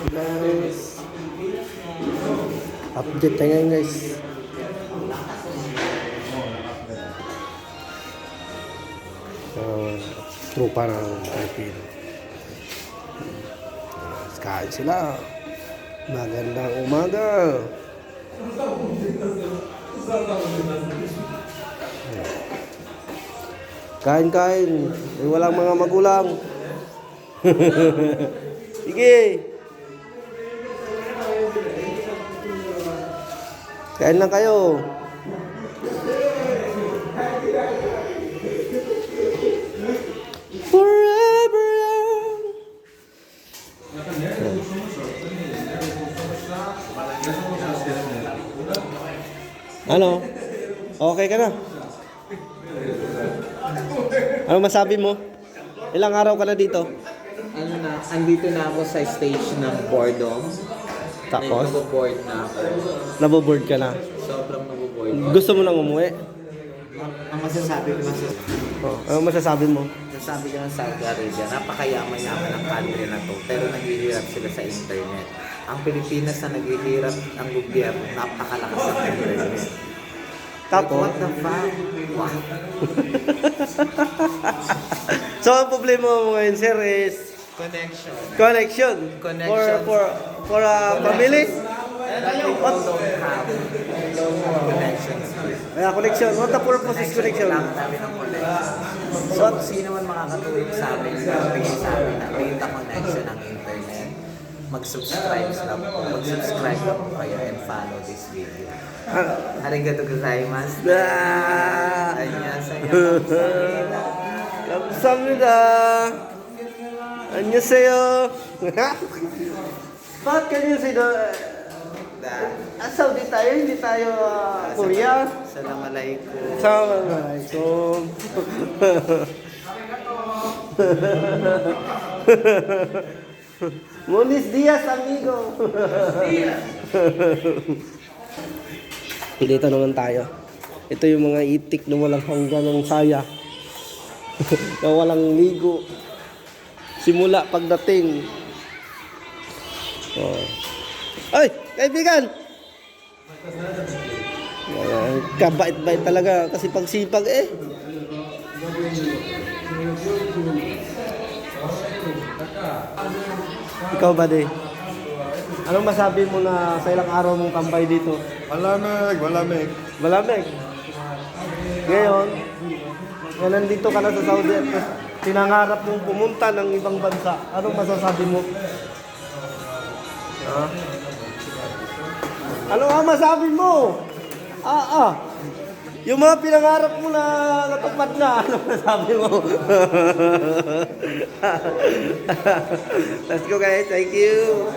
Guys, update tayo ngayon guys. Trupa ng Pilipino. Kain sila. Magandang umaga. Kain-kain. Walang mga magulang. Sige. Kain lang kayo. Forever young. Ano? Okay ka na? Ano masabi mo? Ilang araw ka na dito? Ano na, andito na ako sa stage ng boredom. Tapos? Naboboard na ako. Naboboard ka na? Sobrang naboboard. Gusto mo nang umuwi? Ang masasabi ko Ano masasabi mo? Masasabi ko ng Saudi Arabia, napakayaman-yaman ang country na to, pero naghihirap sila sa internet. Ang Pilipinas na naghihirap ang gobyerno, napakalakas ng internet. Tapos? What the fuck? Wow. So, ang problema mo ngayon, sir, is Connection. connection. Connection. For a family? What? Don't have connections. Kaya connection. What the purpose is connection? Kailangan namin ng connection. So, sino man makakatulong sa amin, bigay sa amin ang data connection ng internet, mag-subscribe lang po. Mag-subscribe lang po kayo and follow this video. Arigato gozaimasu. Annyeonghaseyo. 감사합니다. 안녕하세요. Bakit kayo Saudi tayo, hindi tayo Korea. Assalamualaikum. Assalamualaikum. Buenos días, amigo. Dito naman tayo. Ito yung mga itik na walang hanggan ng saya. Na walang ligo. Simula pagdating. Oh. Ay, kaibigan! Kabait-bait talaga kasi pagsipag eh. Ikaw ba di? Anong masabi mo na sa ilang araw mong tambay dito? Malamig. Malamig. Ngayon, nandito ka na sa Saudi at tinangarap mong pumunta ng ibang bansa. Anong masasabi mo? Ha? Ano ang masabi mo? Yung mga pinangarap mo na natupad na, ano masabi mo? Let's go guys, thank you.